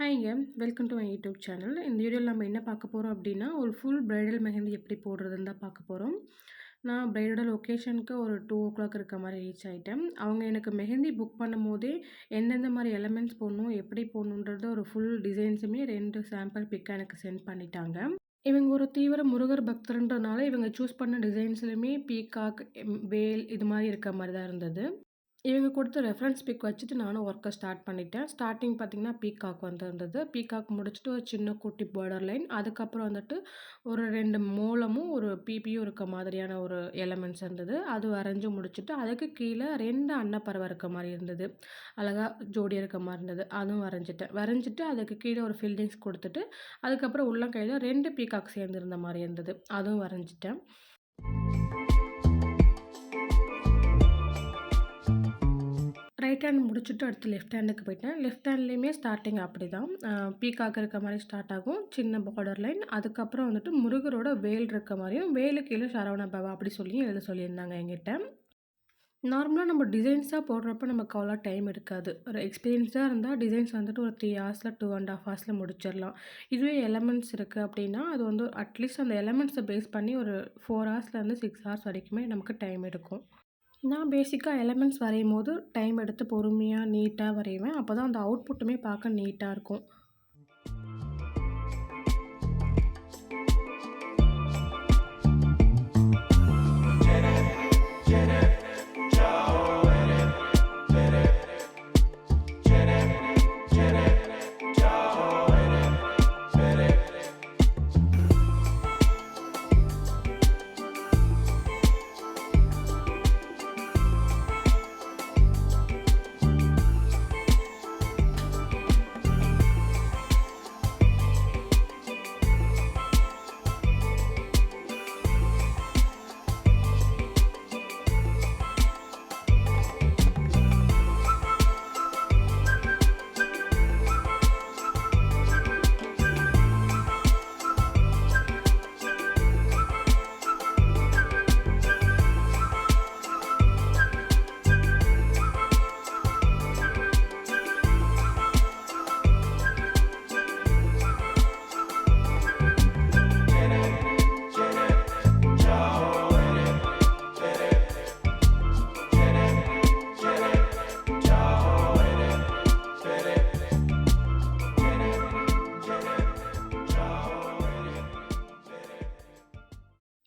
ஹாய்ங்க. Welcome to my YouTube channel. இந்த வீடியோல நம்ம என்ன பார்க்க போறோம் அப்டின்னா, ஒரு ஃபுல் பிரைடல் மெஹந்தி எப்படி போடுறதுன்னு தான் பார்க்க போறோம். நான் பிரைடோட லொகேஷனுக்கு ஒரு 2:00 இருக்க மாரி ரீச் ஆயிட்டேன். அவங்க எனக்கு மெஹந்தி புக் பண்ணும்போதே, எந்தெந்த மாரி எலமெண்ட்ஸ் போடணும், எப்படி போடணுன்றத ஒரு ஃபுல் டிசைன்ஸுமே 2 சாம்பிள் பிக்கா எனக்கு சென்ட் பண்ணிட்டாங்க. இவங்க ஒரு தீவிர முருகர் பக்தர்ன்றனால, இவங்க சூஸ் பண்ண டிசைன்ஸ்லயுமே பீகாக், வேல் இது மாரி இருக்க மாரி தான் இருந்தது. இவங்க கொடுத்த ரெஃபரன்ஸ் பிக் வச்சுட்டு நானும் ஒர்க்க ஸ்டார்ட் பண்ணிட்டேன். ஸ்டார்ட்டிங் பார்த்தீங்கன்னா, பீகாக் வந்திருந்தது. பீகாக் முடிச்சுட்டு ஒரு சின்ன குட்டி பார்டர் லைன். அதுக்கப்புறம் வந்துட்டு ஒரு 2 மோலமும், ஒரு பிபியும் இருக்க மாதிரியான ஒரு எலமெண்ட்ஸ் இருந்தது. அது வரைஞ்சு முடிச்சுட்டு, அதுக்கு கீழ 2 அன்னப்பறவை இருக்க மாரி இருந்தது. அழகா ஜோடியா இருக்க மாரி இருந்தது. அதுவும் வரைஞ்சுட்டேன். வரைஞ்சுட்டு அதுக்கு கீழ ஒரு ஃபில்லிங்ஸ் குடுத்துட்டு, அதுக்கப்புறம் உள்ளங்கையில 2 பீகாக் சேர்ந்திருந்த மாரி இருந்தது. அதுவும் வரைஞ்சுட்டேன். ரைட் ஹேண்ட் முடிச்சுட்டு அடுத்து லெஃப்ட் ஹேண்டுக்கு போயிட்டேன். லெஃப்ட் ஹேண்ட்லேயுமே ஸ்டார்ட்டிங் அப்படிதான். பீகாக் இருக்க மாரி ஸ்டார்ட் ஆகும். சின்ன பார்டர் லைன். அதுக்கப்புறம் வந்துட்டு முருகரோட வேல் இருக்க மாரியும், வேலுக்கு கீழ சரவண பவா அப்படி சொல்லி எழுத சொல்லியிருந்தாங்க என்கிட்ட. நார்மலா நம்ம டிசைன்ஸா போடுறப்ப நமக்கு அவ்வளோ டைம் எடுக்காது. ஒரு எக்ஸ்பீரியன்ஸ்டா இருந்தா டிசைன்ஸ் வந்துட்டு ஒரு 3 ஹார்ஸ்ல 2 1/2 ஹார்ஸ்ல முடிச்சிடலாம். இதுவே எலமெண்ட்ஸ் இருக்கு அப்படின்னா, அது வந்து அட்லீஸ்ட் அந்த எலமெண்ட்ஸ பேஸ் பண்ணி ஒரு 4 ஹார்ஸ்லேருந்து 6 ஹார்ஸ் வரைக்குமே நமக்கு டைம் எடுக்கும். நான் பேசிக்கா எலமெண்ட்ஸ் வரையும்போது டைம் எடுத்து பொறுமையா, நீட்டா வரைவேன். அப்பதான் அந்த அவுட்புட்டுமே பார்க்க நீட்டா இருக்கும்.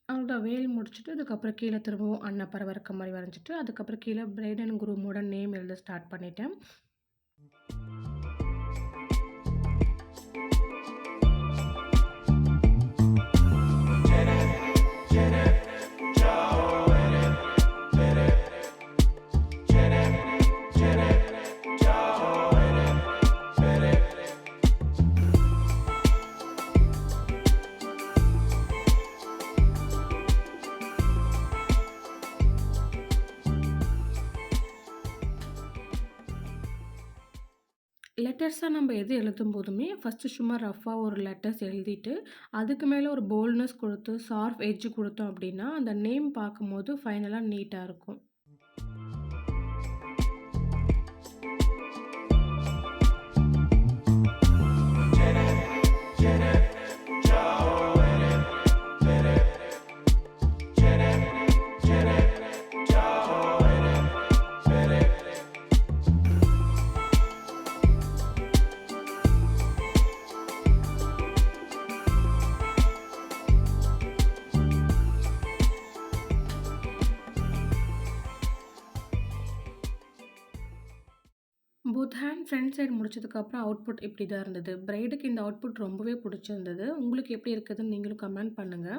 அவ்வளோதான் வேல் முடிச்சுட்டு, அதுக்கப்புறம் கீழ திரும்பவும் அன்னப்பறவை இருக்க மாரி வரைஞ்சுட்டு, அதுக்கப்புறம் கீழ பிரைட் அண்ட் குரூமோட நேம் எழுத ஸ்டார்ட் பண்ணிட்டேன். லெட்டர்ஸா நம்ம எது எழுதும்போதுமே, ஃபர்ஸ்ட்டு சும்மா ரஃப்பா ஒரு லெட்டர்ஸ் எழுதிட்டு, அதுக்கு மேல ஒரு போல்ட்னஸ் குடுத்து, ஷார்ப் எட்ஜ் குடுத்தோம் அப்டின்னா, அந்த நேம் பார்க்கும்போது ஃபைனலா நீட்டா இருக்கும். போத் ஹேண்ட் ஃப்ரண்ட் சைடு முடிச்சதுக்கப்புறம் அவுட்புட் இப்படி தான் இருந்தது. பிரைடுக்கு இந்த அவுட்புட் ரொம்பவே புடிச்சிருந்தது. உங்களுக்கு எப்படி இருக்குதுன்னு நீங்களும் கமெண்ட் பண்ணுங்க.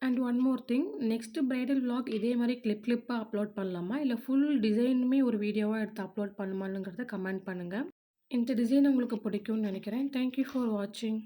And one more thing, next bridal vlog இதே மாரி கிளிப்பா அப்லோட் பண்ணலாமா? இல்ல ஃபுல் டிசைனுமே ஒரு வீடியோவா எடுத்து அப்லோட் பண்ணுமாங்கிறத கமெண்ட் பண்ணுங்க. இந்த டிசைன் உங்களுக்கு பிடிக்கும்னு நெனைக்கிறேன். தேங்க் யூ ஃபார் வாட்சிங்.